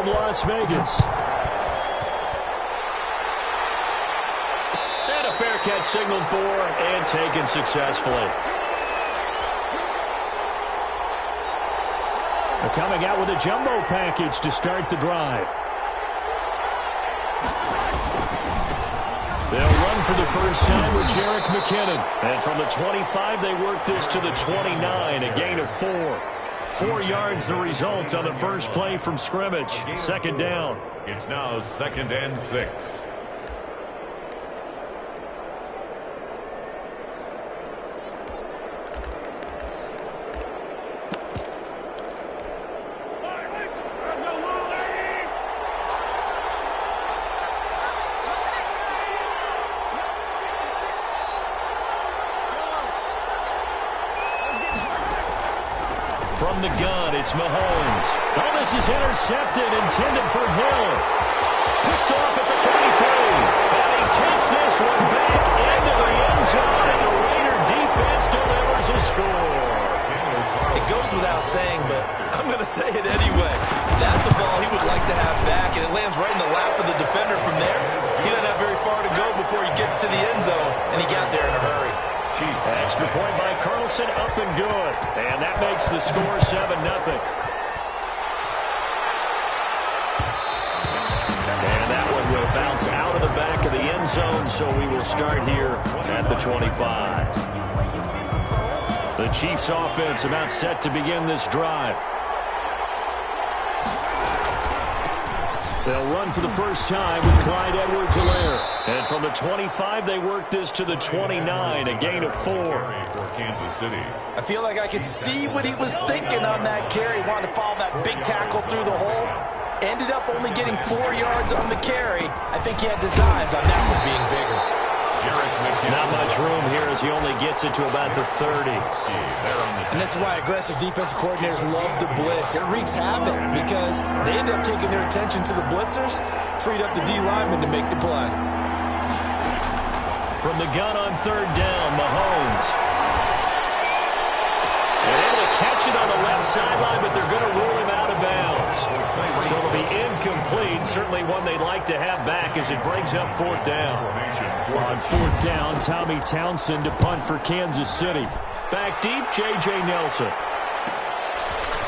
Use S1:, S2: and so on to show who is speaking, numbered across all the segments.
S1: Las Vegas. And a fair catch signaled for and taken successfully. Coming out with a jumbo package to start the drive. They'll run for the first time with Jerick McKinnon. And from the 25, they work this to the 29, a gain of 4. 4 yards the result on the first play from scrimmage. Second down.
S2: It's now 2nd and 6.
S1: From the gun, it's Mahomes. Oh, this is intercepted, intended for Hill. Picked off at the 33. And he takes this one back into the end zone, and the Raider defense delivers a score.
S3: It goes without saying, but I'm going to say it anyway. That's a ball he would like to have back, and it lands right in the lap of the defender from there. He doesn't have very far to go before he gets to the end zone, and he got there in a hurry.
S1: Extra point by Carlson, up and good. And that makes the score 7-0. And that one will bounce out of the back of the end zone, so we will start here at the 25. The Chiefs offense about set to begin this drive. They'll run for the first time with Clyde Edwards-Helaire. And from the 25, they work this to the 29, a gain of 4.
S2: For Kansas City.
S3: I feel like I could see what he was thinking on that carry. Wanted to follow that big tackle through the hole. Ended up only getting 4 yards on the carry. I think he had designs on that one being bigger.
S1: Not much room here as he only gets it to about the 30.
S3: And this is why aggressive defensive coordinators love to blitz. It wreaks havoc because they end up taking their attention to the blitzers, freed up the D lineman to make the play.
S1: From the gun on third down, Mahomes. They're able to catch it on the left sideline, but they're going to rule him out of bounds. So it'll be incomplete. Certainly one they'd like to have back as it brings up fourth down. On fourth down, Tommy Townsend to punt for Kansas City. Back deep, J.J. Nelson.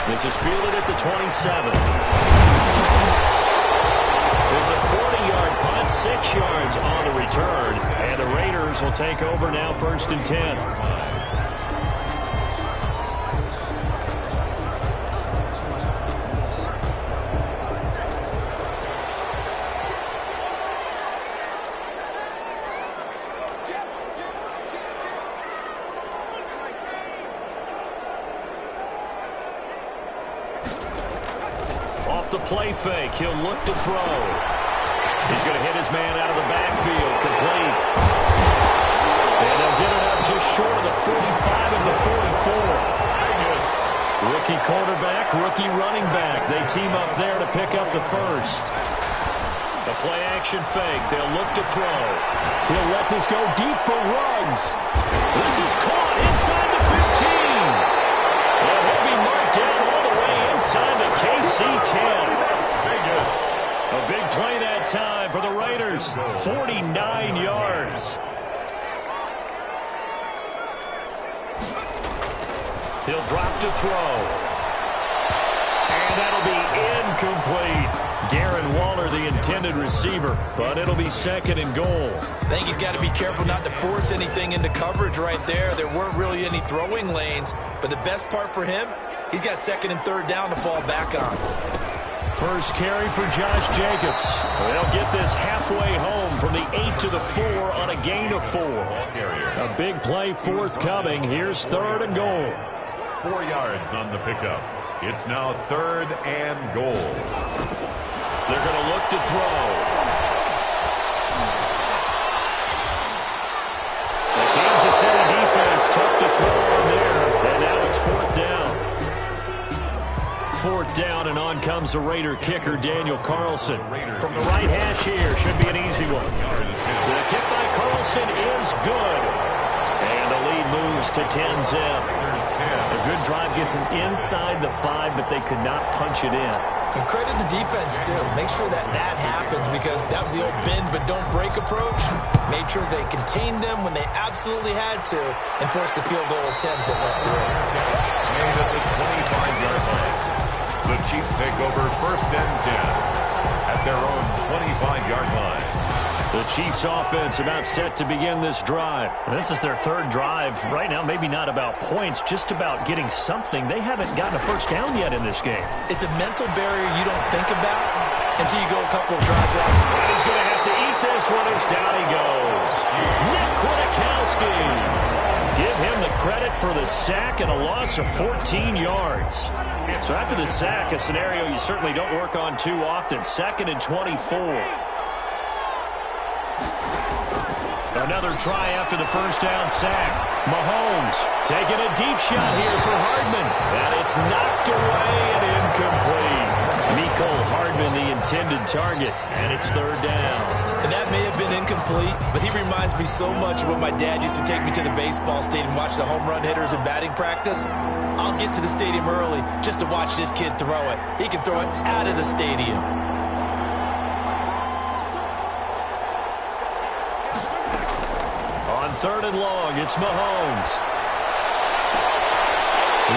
S1: This is fielded at the 27. It's a 40-yard punt, 6 yards on the return. And the Raiders will take over now, 1st and 10. The play fake. He'll look to throw. He's going to hit his man out of the backfield. Complete. And they'll get it up just short of the 45 and the 44. Rookie quarterback, rookie running back. They team up there to pick up the first. The play action fake. They'll look to throw. He'll let this go deep for Ruggs. This is caught inside the 15. And he'll be marked down all the way inside the KC 10. A big play that time for the Raiders. 49 yards. He'll drop to throw. And that'll be incomplete. Darren Waller, the intended receiver, but it'll be 2nd and goal.
S3: I think he's got to be careful not to force anything into coverage right there. There weren't really any throwing lanes, but the best part for him, he's got 2nd and 3rd down to fall back on.
S1: First carry for Josh Jacobs. They'll get this halfway home from the 8 to the 4 on a gain of 4. A big play forthcoming. Here's 3rd and goal.
S2: 4 yards on the pickup. It's now 3rd and goal.
S1: They're going to look to throw. The Kansas City defense took the throw on there, and now it's 4th down. 4th down, and on comes the Raider kicker, Daniel Carlson. From the right hash here, should be an easy one. The kick by Carlson is good. And the lead moves to 10-zip. A good drive gets them inside the 5, but they could not punch it in.
S3: And credit the defense, too. Make sure that happens because that was the old bend but don't break approach. Made sure they contained them when they absolutely had to and forced the field goal attempt that went through.
S2: Made at the 25-yard line. The Chiefs take over 1st and 10 at their own 25-yard line.
S1: The Chiefs offense about set to begin this drive.
S4: This is their 3rd drive. Right now, maybe not about points, just about getting something. They haven't gotten a first down yet in this game.
S3: It's a mental barrier you don't think about until you go a couple of drives out.
S1: He's going to have to eat this one as down he goes. Nick Kwiatkowski. Give him the credit for the sack and a loss of 14 yards. So after the sack, a scenario you certainly don't work on too often. 2nd and 24. Another try after the first down sack. Mahomes taking a deep shot here for Hardman. And it's knocked away and incomplete. Mecole Hardman, the intended target. And it's 3rd down.
S3: And that may have been incomplete, but he reminds me so much of when my dad used to take me to the baseball stadium and watch the home run hitters in batting practice. I'll get to the stadium early just to watch this kid throw it. He can throw it out of the stadium.
S1: On 3rd and long, it's Mahomes.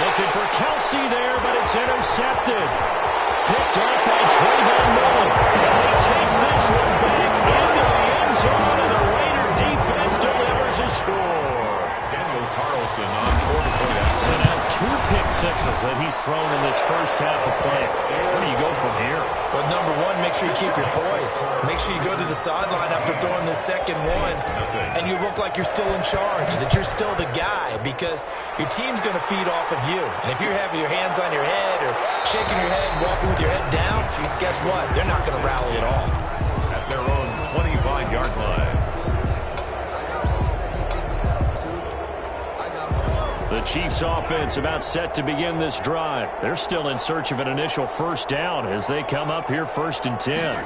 S1: Looking for Kelsey there, but it's intercepted. Picked up by Trayvon Mullen. And he takes this one back into the end zone, and the Raider defense delivers a score.
S2: Daniel Carlson on 4-point action.
S1: So now 2 pick sixes that he's thrown in this first half of play. Where do you go from here?
S3: Well, number one, make sure you keep your poise. Make sure you go to the sideline after throwing this second one, and you look like you're still in charge, that you're still the guy, because your team's going to feed off of you. And if you're having your hands on your head or shaking your head and walking with your head down, guess what? They're not going to rally at all.
S2: At their own 25-yard line.
S1: The Chiefs offense about set to begin this drive. They're still in search of an initial first down as they come up here 1st and 10.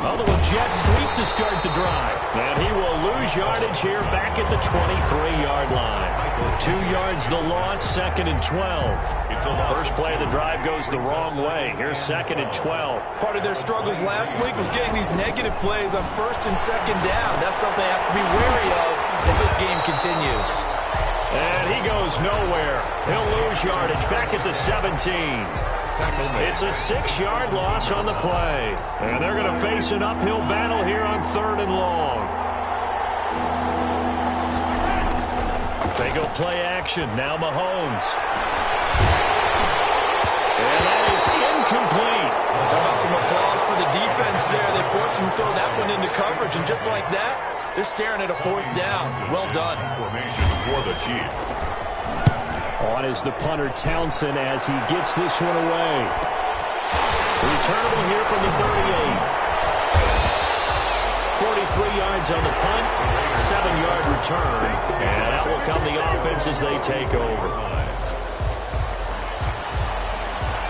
S1: Although a jet sweep to start the drive. And he will lose yardage here back at the 23-yard line. 2 yards the loss, 2nd and 12. First play of the drive goes the wrong way. Here's 2nd and 12.
S3: Part of their struggles last week was getting these negative plays on 1st and 2nd down. That's something they have to be wary of as this game continues.
S1: And he goes nowhere. He'll lose yardage back at the 17. It's a 6-yard loss on the play. And they're going to face an uphill battle here on 3rd and long. They go play action. Now Mahomes. And that is incomplete.
S3: How about some applause for the defense there? They forced him to throw that one into coverage. And just like that, they're staring at a 4th down. Well done.
S2: Formation for the Chiefs.
S1: On is the punter Townsend as he gets this one away. Returnable here from the 38. 43 yards on the punt, 7-yard return. And out will come the offense as they take over.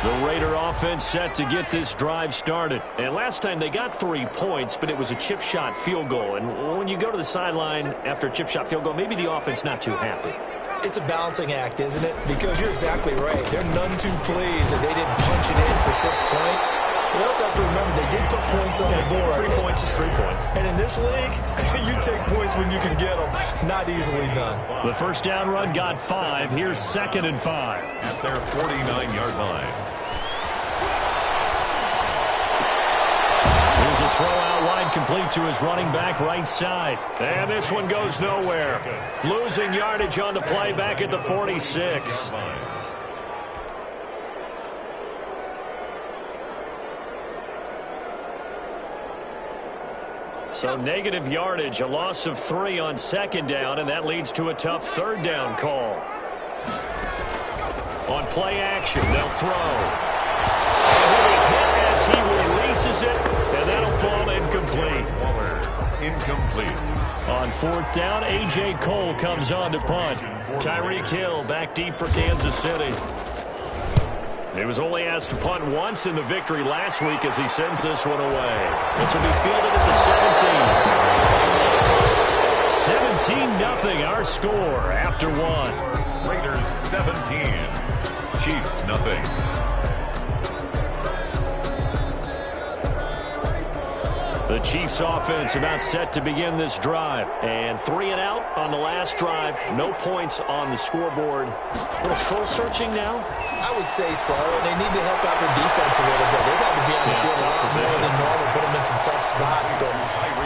S1: The Raider offense set to get this drive started. And last time they got 3 points, but it was a chip shot field goal. And when you go to the sideline after a chip shot field goal, maybe the offense not too happy.
S3: It's a balancing act, isn't it? Because you're exactly right. They're none too pleased that they didn't punch it in for 6 points. But they also have to remember they did put points on the board.
S1: 3 points is 3 points.
S3: And in this league, you take points when you can get them. Not easily done.
S1: The first down run got 5. Here's 2nd and 5.
S2: At their 49-yard line.
S1: Here's a throw out wide complete to his running back right side. And this one goes nowhere. Losing yardage on the play back at the 46. So negative yardage, a loss of 3 on 2nd down, and that leads to a tough 3rd down call. On play action, they'll throw. And he'll be hit as he releases it, and that'll fall incomplete.
S2: Waller, incomplete.
S1: On 4th down, A.J. Cole comes on to punt. Tyreek Hill back deep for Kansas City. He was only asked to punt once in the victory last week as he sends this one away. This will be fielded at the 17. 17-0 our score after 1.
S2: Raiders 17. Chiefs nothing.
S1: The Chiefs offense about set to begin this drive. And 3 and out on the last drive. No points on the scoreboard. A little soul-searching now?
S3: I would say so, and they need to help out their defense a little bit. They've had to be on the field a lot more than normal, put them in some tough spots. But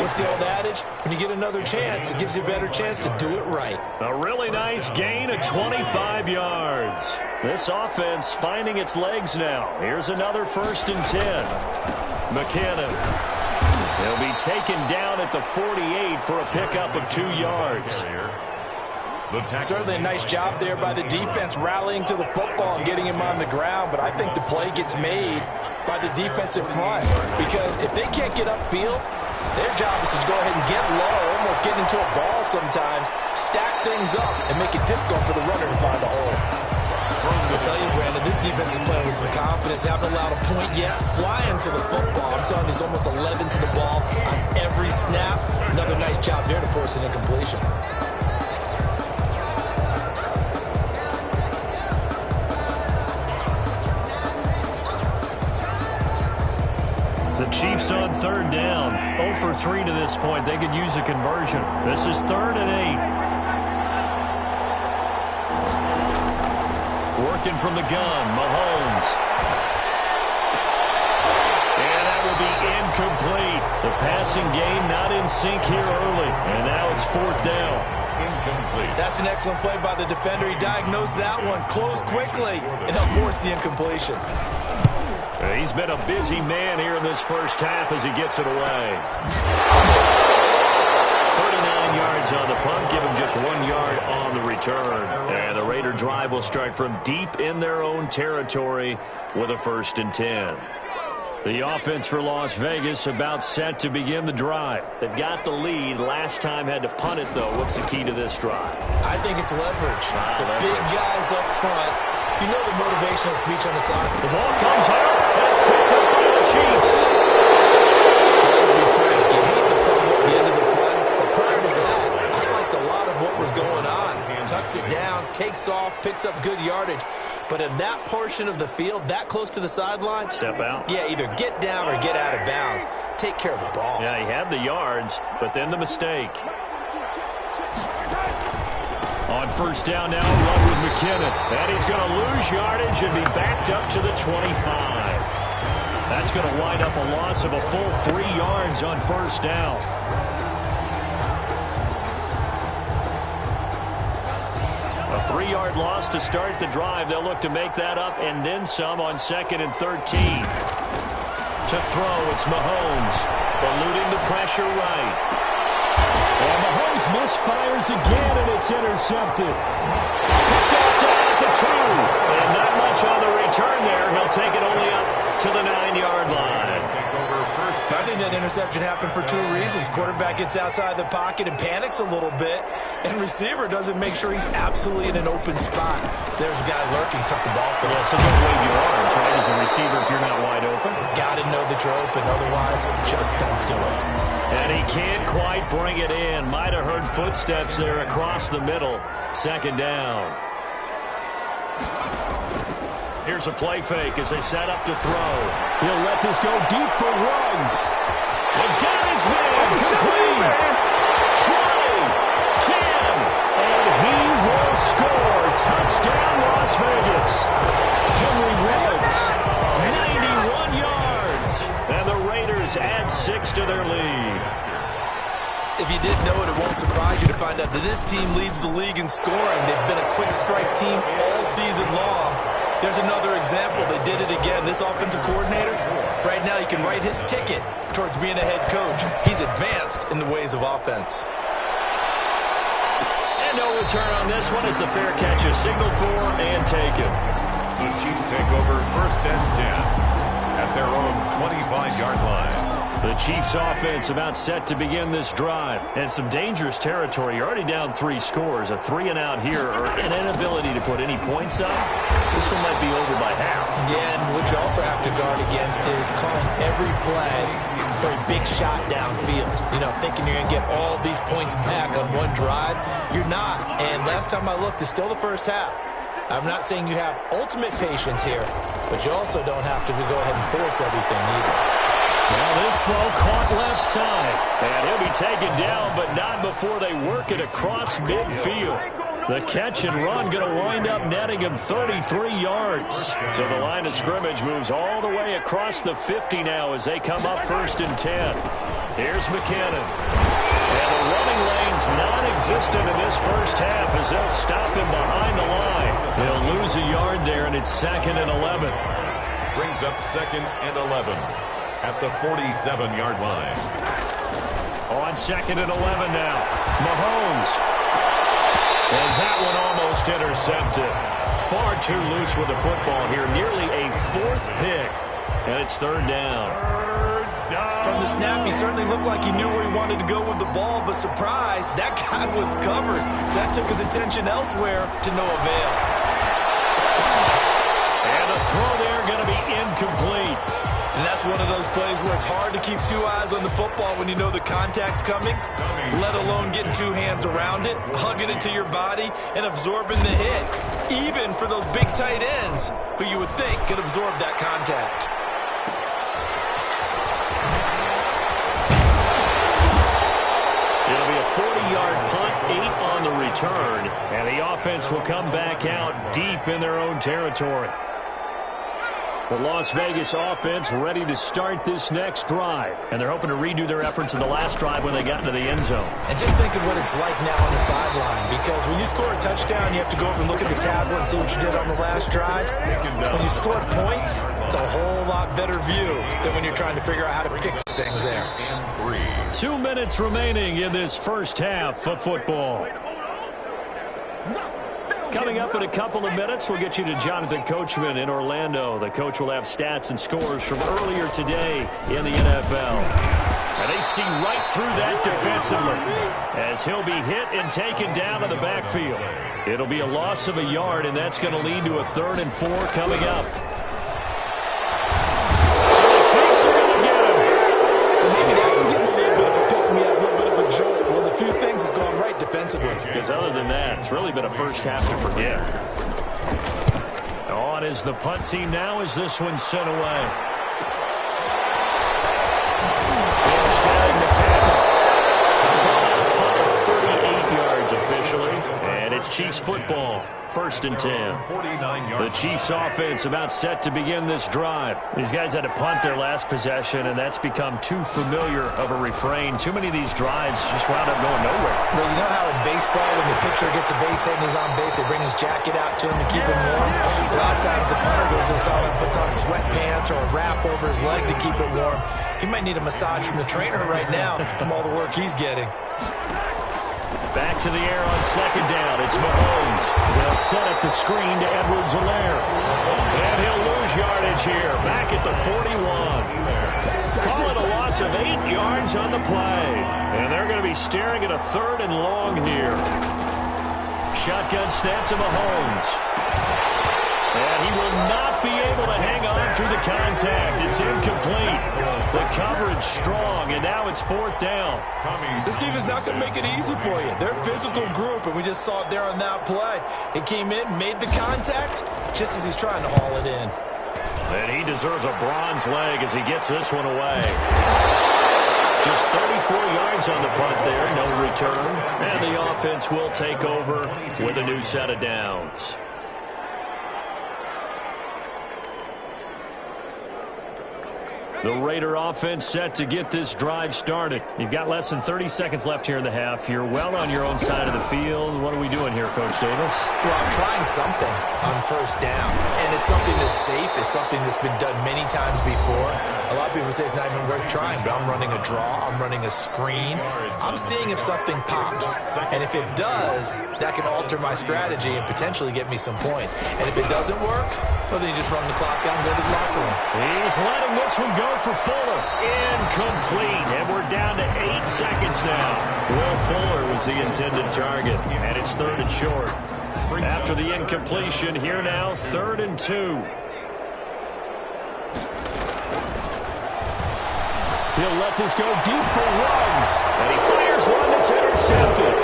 S3: what's the old adage? When you get another chance, it gives you a better chance to do it right.
S1: A really nice gain of 25 yards. This offense finding its legs now. Here's another 1st and 10. McKinnon. He'll be taken down at the 48 for a pickup of 2 yards.
S3: Certainly a nice job there by the defense rallying to the football and getting him on the ground, but I think the play gets made by the defensive front because if they can't get upfield, their job is to go ahead and get low, almost get into a ball sometimes, stack things up, and make it difficult for the runner to find a hole. I'll tell you, Brandon, this defense is playing with some confidence. Haven't allowed a point yet. Flying to the football. I'm telling you, he's almost 11 to the ball on every snap. Another nice job there to force an incompletion.
S1: The Chiefs on 3rd down. 0 for 3 to this point. They could use a conversion. This is 3rd and 8. Working from the gun, Mahomes. And that will be incomplete. The passing game not in sync here early. And now it's 4th down.
S2: Incomplete.
S3: That's an excellent play by the defender. He diagnosed that one, closed quickly, and helped force the incompletion.
S1: He's been a busy man here in this first half as he gets it away. 39 yards on the punt, give him just 1 yard on the return. And the Raider drive will start from deep in their own territory with a 1st and 10. The offense for Las Vegas about set to begin the drive. They've got the lead. Last time had to punt it, though. What's the key to this drive?
S3: I think it's leverage. The big guys up front. You know the motivational speech on the side.
S1: The ball comes out, and it's picked up by the Chiefs.
S3: Let's be frank. You hate the fumble at the end of the play. But prior to that, I liked a lot of what was going on. Tucks it down, takes off, picks up good yardage. But in that portion of the field, that close to the sideline,
S1: step out.
S3: Yeah, either get down or get out of bounds. Take care of the ball.
S1: Yeah, he had the yards, but then the mistake. On 1st down now, run with McKinnon. And he's going to lose yardage and be backed up to the 25. That's going to wind up a loss of a full 3 yards on 1st down. A 3-yard loss to start the drive. They'll look to make that up and then some on 2nd and 13. To throw, it's Mahomes. Eluding the pressure right. And Mahomes misfires again, and it's intercepted. Picked up down at the 2. And not much on the return there. He'll take it only up to the 9-yard line.
S3: I think that interception happened for 2 reasons. Quarterback gets outside the pocket and panics a little bit, and receiver doesn't make sure he's absolutely in an open spot. So there's a guy lurking, tuck the ball for him.
S1: Yeah, so don't wave your arms, right, as a receiver if you're not wide open.
S3: Got to know that you're open, otherwise just don't do it.
S1: And he can't quite bring it in. Might have heard footsteps there across the middle. 2nd down. Here's a play fake as they set up to throw. He'll let this go deep for Ruggs. And got his man complete. 20, 10, and he will score. Touchdown, Las Vegas. Henry Ruggs, 91 yards. And the Raiders add 6 to their lead.
S3: If you didn't know it, it won't surprise you to find out that this team leads the league in scoring. They've been a quick strike team all season long. There's another example. They did it again. This offensive coordinator, right now, he can write his ticket towards being a head coach. He's advanced in the ways of offense.
S1: And no return on this one as the fair catch is signaled for and taken.
S2: The Chiefs take over 1st and 10 at their own 25-yard line.
S1: The Chiefs offense about set to begin this drive. And some dangerous territory. You're already down 3 scores. A 3 and out here, or an inability to put any points up. This one might be over by half.
S3: Yeah, and what you also have to guard against is calling every play for a big shot downfield. You know, thinking you're going to get all these points back on one drive. You're not. And last time I looked, it's still the first half. I'm not saying you have ultimate patience here, but you also don't have to go ahead and force everything either.
S4: Now this throw caught left side. And he'll be taken down, but not before they work it across midfield. The catch and run going to wind up netting him 33 yards. So the line of scrimmage moves all the way across the 50 now as they come up 1st and 10. Here's McKinnon. And the running lane's non-existent in this first half as they'll stop him behind the line. They'll lose a yard there, and it's 2nd and 11.
S2: Brings up 2nd and 11 at the 47-yard line.
S4: On 2nd and 11 now. Mahomes. And that one almost intercepted. Far too loose with the football here. Nearly a 4th pick. And it's 3rd down.
S3: From the snap, he certainly looked like he knew where he wanted to go with the ball, but surprise, that guy was covered. So that took his attention elsewhere to no avail.
S4: And the throw there going to be incomplete.
S3: And that's one of those plays where it's hard to keep 2 eyes on the football when you know the contact's coming, let alone getting 2 hands around it, hugging it to your body, and absorbing the hit. Even for those big tight ends who you would think could absorb that contact.
S4: It'll be a 40-yard punt, 8 on the return, and the offense will come back out deep in their own territory. The Las Vegas offense ready to start this next drive. And they're hoping to redo their efforts in the last drive when they got into the end zone.
S3: And just think of what it's like now on the sideline. Because when you score a touchdown, you have to go over and look at the tablet and see what you did on the last drive. When you scored points, it's a whole lot better view than when you're trying to figure out how to fix things there.
S4: 2 minutes remaining in this first half of football. Coming up in a couple of minutes, we'll get you to Jonathan Coachman in Orlando. The coach will have stats and scores from earlier today in the NFL. And they see right through that defensively as he'll be hit and taken down to the backfield. It'll be a loss of a yard, and that's going to lead to a 3rd and 4 coming up. The Chiefs are going to get him.
S3: Maybe that can give him a little bit of a pick-me-up, a little bit of a jolt. Well, the few things has gone right defensively.
S4: Because other than that, it's really been a first half to forget. On is the punt team now as this one's sent away. They're shedding the tackle. A punt of 38 yards officially. And it's Chiefs football. 1st and 10. The Chiefs offense about set to begin this drive. These guys had to punt their last possession, and that's become too familiar of a refrain. Too many of these drives just wound up going nowhere.
S3: Well, you know how in baseball, when the pitcher gets a base hit and he's on base, they bring his jacket out to him to keep him warm? A lot of times the punter goes inside and puts on sweatpants or a wrap over his leg to keep it warm. He might need a massage from the trainer right now from all the work he's getting.
S4: Back to the air on 2nd down. It's Mahomes. They'll set up the screen to Edwards-Helaire. And he'll lose yardage here. Back at the 41. Call it a loss of 8 yards on the play. And they're going to be staring at a 3rd and long here. Shotgun snap to Mahomes. And he will not be able to hang on through the contact. It's incomplete. The coverage strong, and now it's 4th down.
S3: This team is not going to make it easy for you. They're a physical group, and we just saw it there on that play. He came in, made the contact, just as he's trying to haul it in.
S4: And he deserves a bronze leg as he gets this one away. Just 34 yards on the punt there, no return. And the offense will take over with a new set of downs. The Raider offense set to get this drive started. You've got less than 30 seconds left here in the half. You're well on your own side of the field. What are we doing here, Coach Davis?
S3: Well, I'm trying something on 1st down. And it's something that's safe. It's something that's been done many times before. A lot of people say it's not even worth trying, but I'm running a draw. I'm running a screen. I'm seeing if something pops. And if it does, that can alter my strategy and potentially get me some points. And if it doesn't work, well, then you just run the clock out and go to the locker room.
S4: He's letting this one go for Fuller. Incomplete. And we're down to 8 seconds now. Will Fuller was the intended target. And it's 3rd and short. After the incompletion, here now, 3rd and 2. He'll let this go deep for Ruggs. And he fires one that's intercepted.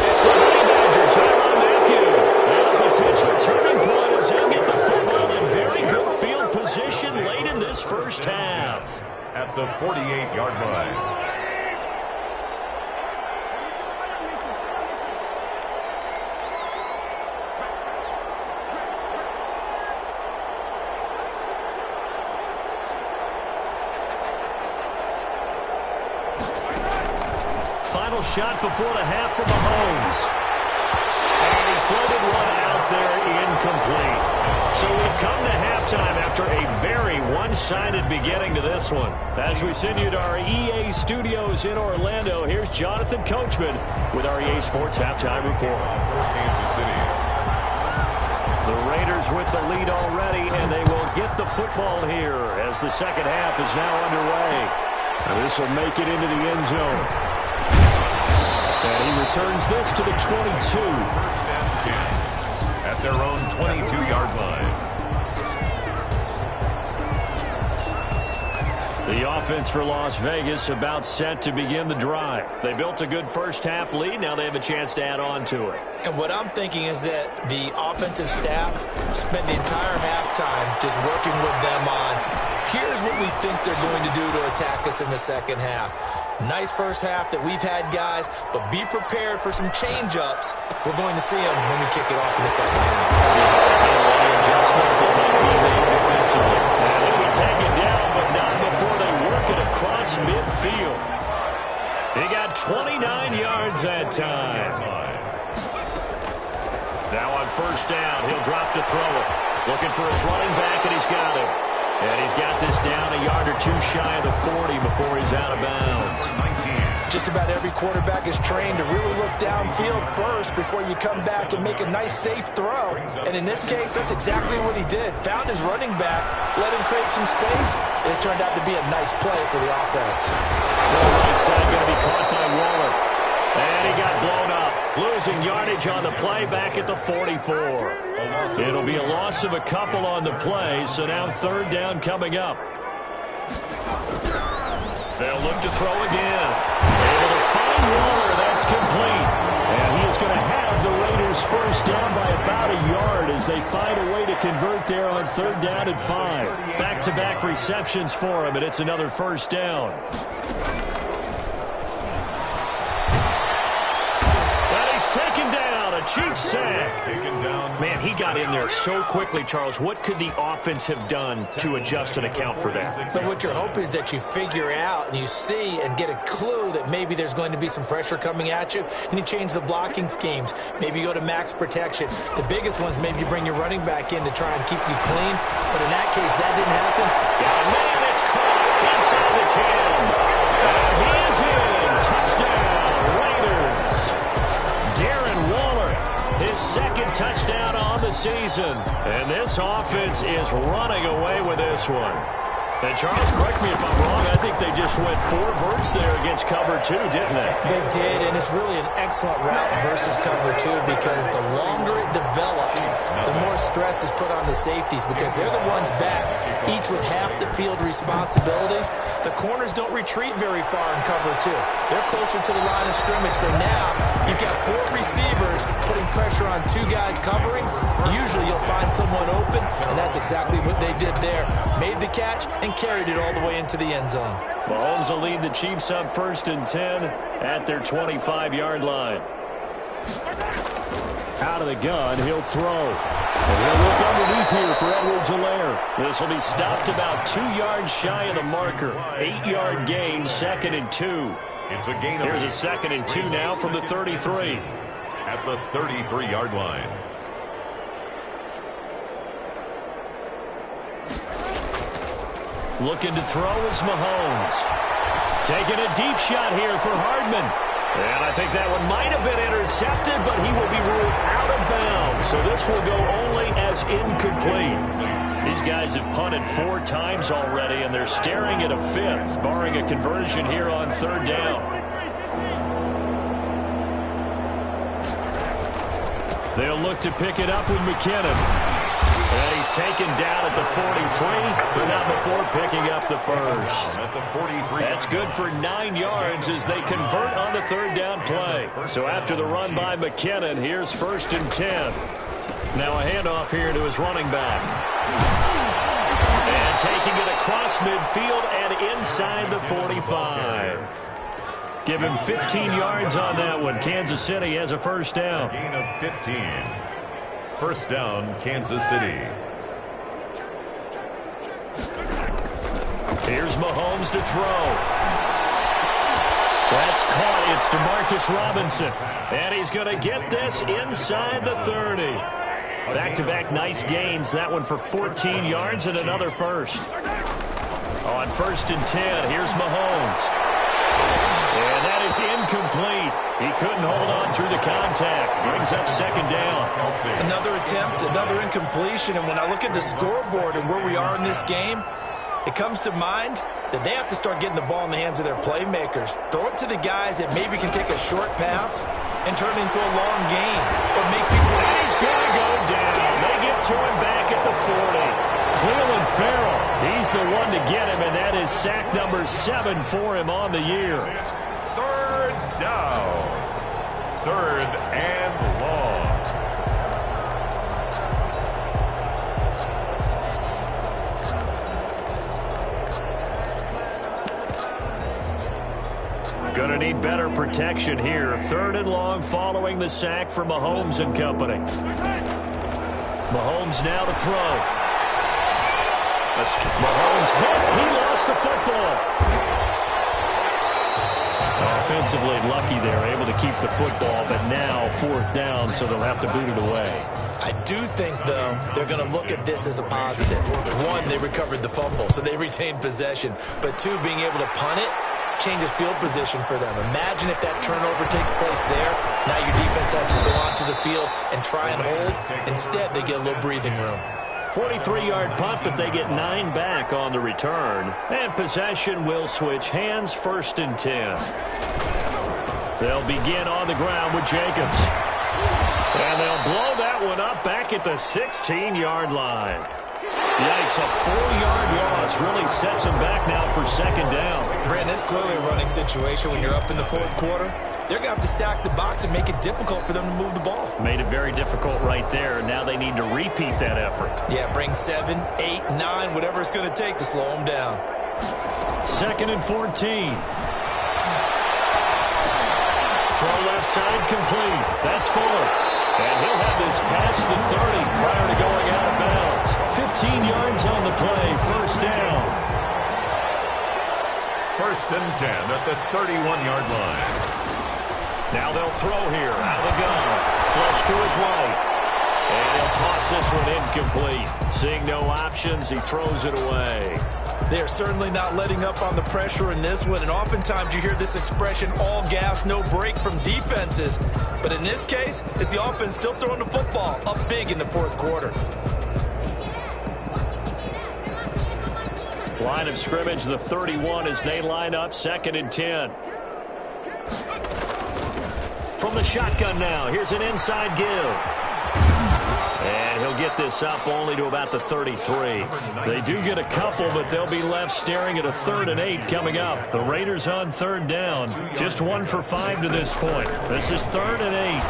S4: It's the Honey Badger, Tyrann Mathieu. And a potential turning point as he'll get the football in very good field position late in this first half.
S2: at the 48-yard line.
S4: Final shot before the half for Mahomes. And he floated one out there incomplete. So we've come to halftime after a very one-sided beginning to this one. As we send you to our EA studios in Orlando, here's Jonathan Coachman with our EA Sports Halftime Report.
S2: Kansas City.
S4: The Raiders with the lead already, and they will get the football here as the second half is now underway. And this will make it into the end zone. And he returns this to the 22.
S2: First and 10 at their own 22-yard line.
S4: The offense for Las Vegas about set to begin the drive. They built a good first-half lead. Now they have a chance to add on to it.
S3: And what I'm thinking is that the offensive staff spent the entire halftime just working with them on, here's what we think they're going to do to attack us in the second half. Nice first half that we've had, guys, but be prepared for some change-ups. We're going to see them when we kick it off in the second half.
S4: Any adjustments that might be made defensively. And then we take it down, but not before they work it across midfield. He got 29 yards that time. Now on first down, he'll drop to throw it. Looking for his running back, and he's got it. And he's got this down a yard or two shy of the 40 before he's out of bounds.
S3: Just about every quarterback is trained to really look downfield first before you come back and make a nice, safe throw. And in this case, that's exactly what he did. Found his running back, let him create some space, and it turned out to be a nice play for the offense.
S4: To the right side, going to be caught by Waller. And he got blown up. Losing yardage on the play back at the 44. It'll be a loss of a couple on the play, so now third down coming up. They'll look to throw again. Able to find Waller. That's complete. And he is going to have the Raiders first down by about a yard as they find a way to convert there on third down and 5. Back-to-back receptions for him, and it's another first down. Taken down, a cheap sack. Man, he got in there so quickly, Charles. What could the offense have done to adjust and account for that?
S3: So what you're hoping is that you figure out and you see and get a clue that maybe there's going to be some pressure coming at you, and you change the blocking schemes. Maybe you go to max protection. The biggest ones, maybe you bring your running back in to try and keep you clean. But in that case, that didn't happen.
S4: Yeah, man, it's caught inside the 10. And he is in. Touchdown, Raiders. Darren Waller, his second touchdown on the season. And this offense is running away with this one. And Charles, correct me if I'm wrong, I think they just went 4 verts there against cover 2, didn't they?
S3: They did, and it's really an excellent route versus cover 2 because the longer it develops, the more stress is put on the safeties because they're the ones back, each with half the field responsibilities. The corners don't retreat very far in cover 2. They're closer to the line of scrimmage, so now you've got 4 receivers putting pressure on 2 guys covering. Usually you'll find someone open, and that's exactly what they did there. Made the catch and carried it all the way into the end zone.
S4: Mahomes will lead the Chiefs up first and 10 at their 25-yard line. Out of the gun, he'll throw. And he'll look underneath here for Edwards-Helaire. This will be stopped about 2 yards shy of the marker. 8-yard gain, second and 2.
S2: It's a gain of
S4: Here's a second and 2 now from the 33.
S2: at the 33-yard line.
S4: Looking to throw is Mahomes. Taking a deep shot here for Hardman. And I think that one might have been intercepted, but he will be ruled out of bounds. So this will go only as incomplete. These guys have punted 4 times already, and they're staring at a 5th, barring a conversion here on third down. They'll look to pick it up with McKinnon. And he's taken down at the 43, but not before picking up the first.
S2: At the 43.
S4: That's good for 9 yards as they convert on the third down play. So after the run by McKinnon, here's first and 10. Now a handoff here to his running back. And taking it
S1: across midfield and inside the 45. Give him 15 yards on that one. Kansas City has a first down.
S2: Gain of 15. First down, Kansas City.
S1: Here's Mahomes to throw. That's caught. It's Demarcus Robinson. And he's going to get this inside the 30. Back-to-back nice gains. That one for 14 yards and another first. On 1st and 10, here's Mahomes. And that is incomplete. He couldn't hold on through the contact. Brings up second down.
S3: Another attempt, another incompletion. And when I look at the scoreboard and where we are in this game, it comes to mind that they have to start getting the ball in the hands of their playmakers. Throw it to the guys that maybe can take a short pass and turn it into a long gain. Or make people...
S1: And he's going to go down. They get to him back at the 40. Cleveland Farrell, he's the one to get him, and that is sack number 7 for him on the year.
S2: Third down. Third and long.
S1: Gonna need better protection here. 3rd and long following the sack for Mahomes and company. Mahomes now to throw. Mahomes hit. He lost the football. Offensively lucky they're able to keep the football, but now 4th down, so they'll have to boot it away.
S3: I do think, though, they're going to look at this as a positive. 1, they recovered the fumble, so they retained possession. But 2, being able to punt it changes field position for them. Imagine if that turnover takes place there. Now your defense has to go onto the field and try and hold. Instead, they get a little breathing room.
S1: 43-yard punt, but they get 9 back on the return. And possession will switch hands. 1st and 10. They'll begin on the ground with Jacobs. And they'll blow that one up back at the 16-yard line. Yikes, a 4-yard loss really sets them back now for 2nd down.
S3: Brandon, it's clearly a running situation when you're up in the 4th quarter. They're going to have to stack the box and make it difficult for them to move the ball.
S1: Made it very difficult right there. Now they need to repeat that effort.
S3: Yeah, bring 7, 8, 9, whatever it's going to take to slow them down.
S1: 2nd and 14. Throw left side complete. That's Fuller. And he'll have this past the 30 prior to going out of bounds. 15 yards on the play. 1st down.
S2: 1st and 10 at the 31-yard line.
S1: Now they'll throw here out of the gun. Flush to his right. And he'll toss this one incomplete. Seeing no options, he throws it away.
S3: They are certainly not letting up on the pressure in this one. And oftentimes you hear this expression, all gas, no break from defenses. But in this case, it's the offense still throwing the football up big in the 4th quarter.
S1: Line of scrimmage, the 31 as they line up 2nd and 10. From the shotgun now, here's an inside give. And he'll get this up only to about the 33. They do get a couple, but they'll be left staring at a 3rd and 8 coming up. The Raiders on 3rd down. Just 1 for 5 to this point. This is 3rd and 8.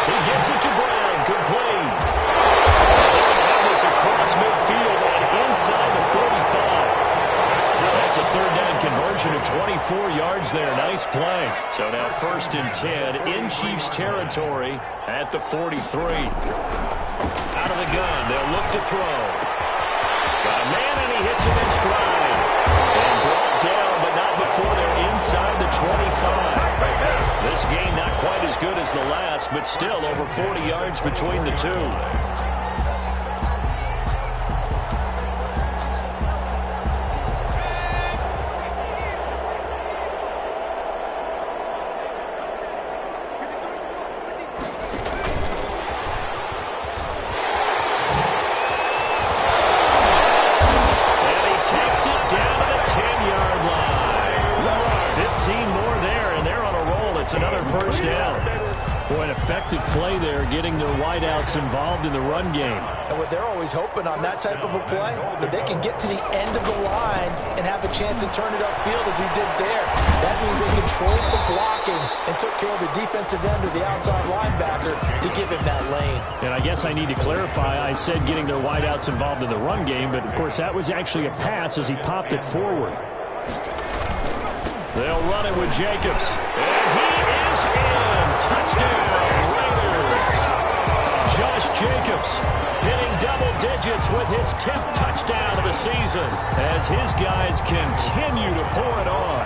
S1: He gets it to Brown, complete. That was across midfield and inside the 45. That's a 3rd down conversion of 24 yards there. Nice play. So now 1st and 10 in Chiefs territory at the 43. Out of the gun. They'll look to throw. Got a man, and he hits him in stride. And brought down, but not before they're inside the 25. This game not quite as good as the last, but still over 40 yards between the two. Play there, getting their wideouts involved in the run game.
S3: And what they're always hoping on that type of a play, that they can get to the end of the line and have the chance to turn it upfield as he did there. That means they controlled the blocking and took care of the defensive end or the outside linebacker to give him that lane.
S4: And I guess I need to clarify, I said getting their wideouts involved in the run game, but of course that was actually a pass as he popped it forward. They'll run it with Jacobs. And he is in. Touchdown, Raiders. Josh Jacobs hitting double digits with his 10th touchdown of the season as his guys continue to pour it on.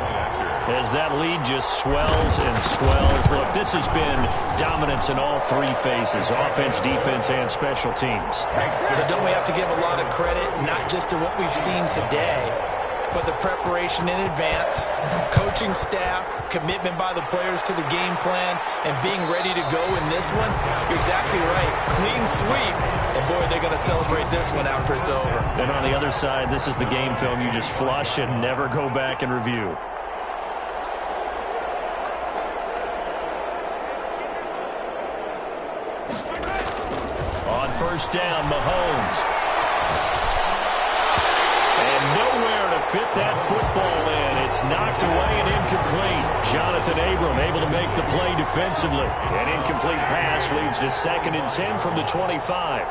S4: As that lead just swells and swells. Look, this has been dominance in all three phases, offense, defense, and special teams.
S3: So don't we have to give a lot of credit, not just to what we've seen today, but the preparation in advance, coaching staff, commitment by the players to the game plan, and being ready to go in this one? You're exactly right. Clean sweep. And, boy, they're going to celebrate this one after it's over.
S4: Then on the other side, this is the game film you just flush and never go back and review. On first down, Mahomes. And nowhere to fit that football in. It's knocked away and incomplete. Jonathan Abram able to make the play defensively. An incomplete pass leads to 2nd and 10 from the 25.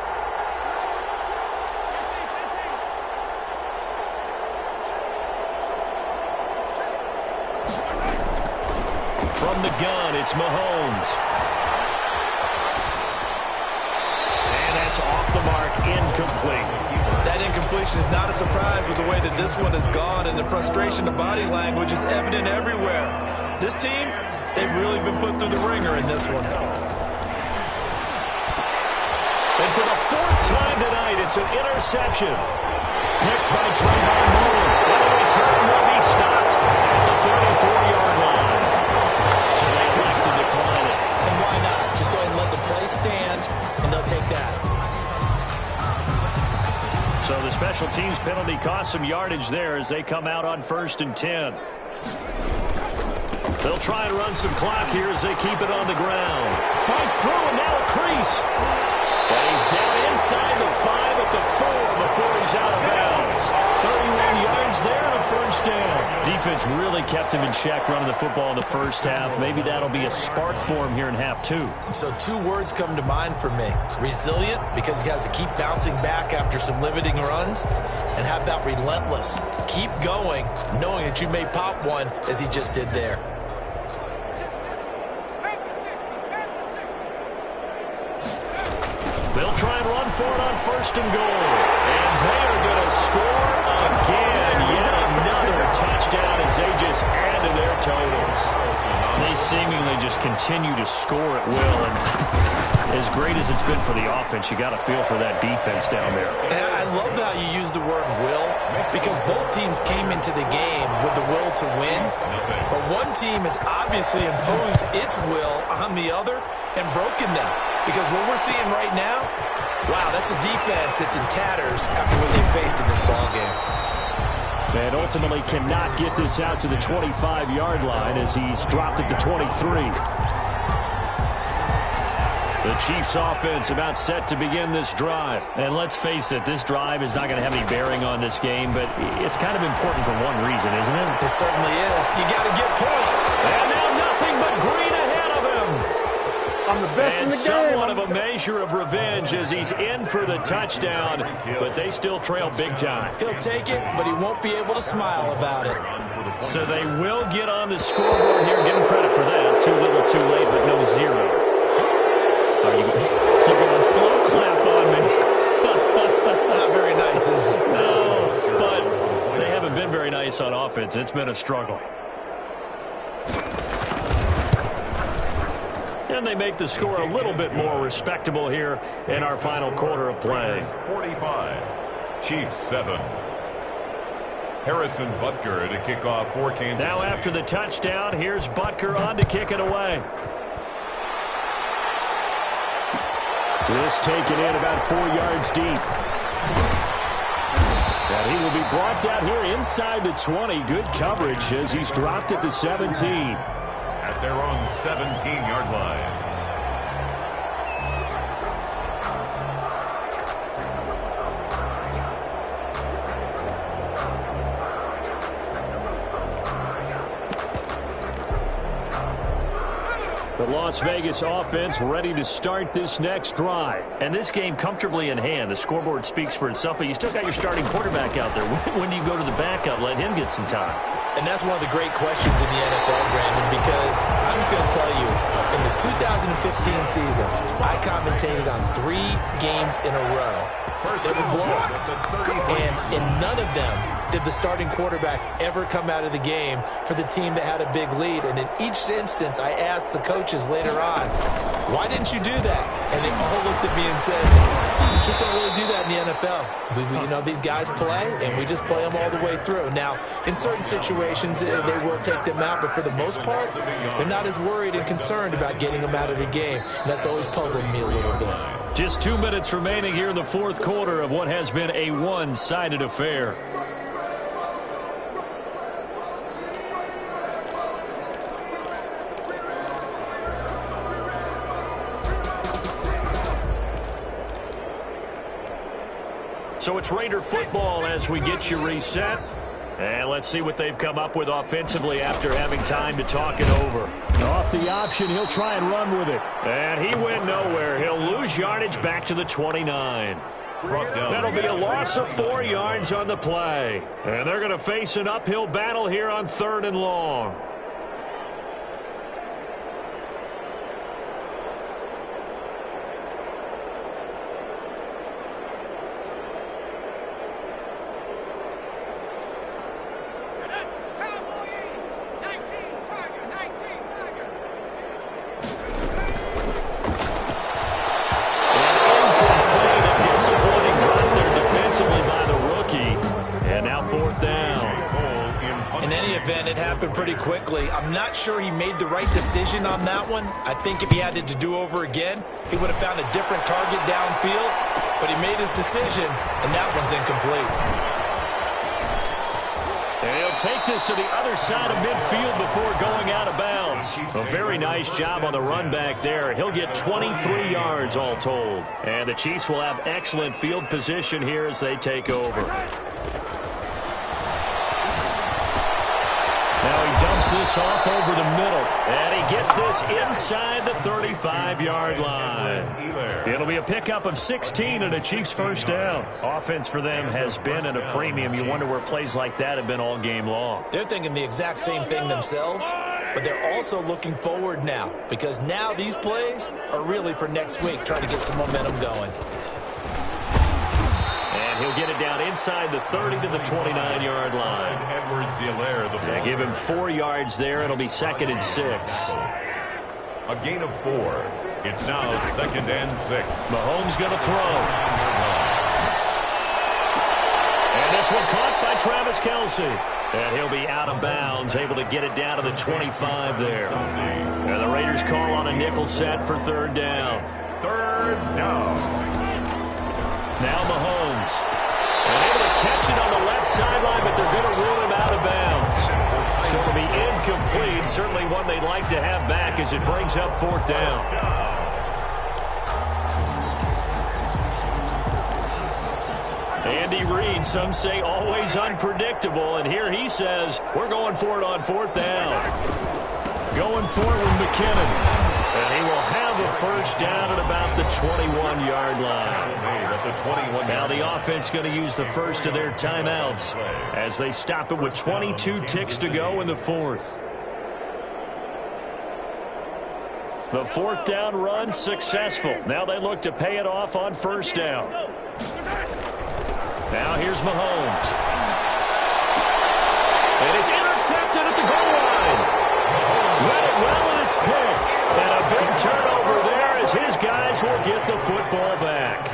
S4: From the gun, it's Mahomes. And that's off the mark, incomplete.
S3: That incompletion is not a surprise with the way that this one has gone, and the frustration of body language is evident everywhere. This team, they've really been put through the ringer in this one.
S4: And for the 4th time tonight, it's an interception. Picked by Trayvon Mullen. And the return will be stopped at the 34-yard line. So they elect to decline it.
S3: And why not? Just go ahead and let the play stand, and they'll take that.
S4: So the special teams penalty cost some yardage there as they come out on 1st and 10. They'll try and run some clock here as they keep it on the ground. Fights through and now a crease. And he's down inside the 5 at the 4 before he's out of bounds. 31 yards there and a first down. Defense really kept him in check running the football in the first half. Maybe that'll be a spark for him here in half 2.
S3: So 2 words come to mind for me. Resilient, because he has to keep bouncing back after some limiting runs. And how about relentless? Keep going, knowing that you may pop one as he just did there.
S4: They'll try and run for it on 1st and goal. And they are going to score again. Yet another touchdown as they just add to their totals. They seemingly just continue to score at will. And as great as it's been for the offense, you got to feel for that defense down there.
S3: And I love how you use the word will, because both teams came into the game with the will to win. But one team has obviously imposed its will on the other and broken them. Because what we're seeing right now, wow, that's a defense that's in tatters after what they faced in this ballgame.
S4: And ultimately cannot get this out to the 25-yard line as he's dropped at the 23. The Chiefs offense about set to begin this drive. And let's face it, this drive is not going to have any bearing on this game, but it's kind of important for one reason, isn't it?
S3: It certainly is. You got to get points.
S4: And now nothing but green ahead of him.
S5: I'm the best in the game.
S4: And somewhat of a measure of revenge as he's in for the touchdown, but they still trail big time.
S3: He'll take it, but he won't be able to smile about it.
S4: So they will get on the scoreboard here. Give him credit for that. Too little, too late, but no 0. You're going slow clap on me.
S3: Not very nice, is it?
S4: No, but they haven't been very nice on offense. It's been a struggle. And they make the score a little bit more respectable here in our final quarter of play.
S2: 45, Chiefs 7. Harrison Butker to kick off for Kansas
S4: Now
S2: City.
S4: after the touchdown, here's Butker on to kick it away. This taken in about 4 yards deep. And he will be brought down here inside the 20. Good coverage as he's dropped at the 17.
S2: At their own 17-yard line.
S1: The Las Vegas offense ready to start this next drive.
S4: And this game comfortably in hand. The scoreboard speaks for itself, but you still got your starting quarterback out there. When do you go to the backup? Let him get some time.
S3: And that's one of the great questions in the NFL, Brandon, because I'm just going to tell you, in the 2015 season, I commentated on 3 games in a row. They were blowouts. And in none of them did the starting quarterback ever come out of the game for the team that had a big lead. And in each instance, I asked the coaches later on, why didn't you do that? And they all looked at me and said, we just don't really do that in the NFL. These guys play, and we just play them all the way through. Now, in certain situations, they will take them out, but for the most part, they're not as worried and concerned about getting them out of the game. And that's always puzzled me a little bit.
S1: Just 2 minutes remaining here in the fourth quarter of what has been a one-sided affair. So it's Raider football as we get you reset. And let's see what they've come up with offensively after having time to talk it over. Off the option, he'll try and run with it. And he went nowhere. He'll lose yardage back to the 29. That'll be a loss of 4 yards on the play. And they're going to face an uphill battle here on 3rd and long.
S3: Pretty quickly. I'm not sure he made the right decision on that one. I think if he had it to do over again, he would have found a different target downfield, but he made his decision, and that one's incomplete.
S1: And he'll take this to the other side of midfield before going out of bounds. A very nice job on the run back there. He'll get 23 yards all told. And the Chiefs will have excellent field position here as they take over. Now he dumps this off over the middle, and he gets this inside the 35-yard line. It'll be a pickup of 16 and a Chiefs first down. Offense for them has been at a premium. You wonder where plays like that have been all game long.
S3: They're thinking the exact same thing themselves, but they're also looking forward now, because now these plays are really for next week, trying to get some momentum going.
S1: He'll get it down inside the 30 to the 29-yard line. They give him 4 yards there. It'll be 2nd and 6.
S2: A gain of 4. It's now 2nd and 6.
S1: Mahomes going to throw. And this one caught by Travis Kelce. And he'll be out of bounds, able to get it down to the 25 there. And the Raiders call on a nickel set for 3rd down.
S2: 3rd down.
S1: Now Mahomes. And able to catch it on the left sideline, but they're going to rule him out of bounds. So it'll be incomplete. Certainly one they'd like to have back as it brings up 4th down. Andy Reid, some say always unpredictable, and here he says we're going for it on 4th down. Going for it with McKinnon. And he will have a first down at about the 21-yard line. Now the offense going to use the first of their timeouts as they stop it with 22 ticks to go in the 4th. The 4th down run successful. Now they look to pay it off on 1st down. Now here's Mahomes. And it's intercepted at the goal line. Read it well, and it's picked. And a big turnover there as his guys will get the football back.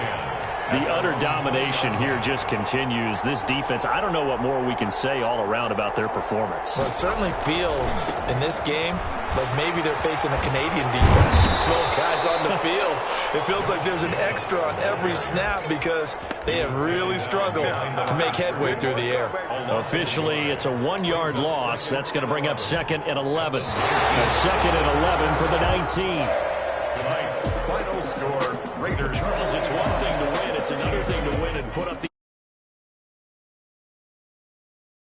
S1: The utter domination here just continues. This defense, I don't know what more we can say all around about their performance.
S3: Well, it certainly feels in this game like maybe they're facing a Canadian defense. 12 guys on the field. It feels like there's an extra on every snap because they have really struggled to make headway through the air.
S1: Officially, it's a 1-yard loss. That's going to bring up 2nd and 11. A 2nd and 11 for the 19.
S2: Tonight's final score, Raiders.
S1: Charles, it's one thing to win. It's another thing to win and put up the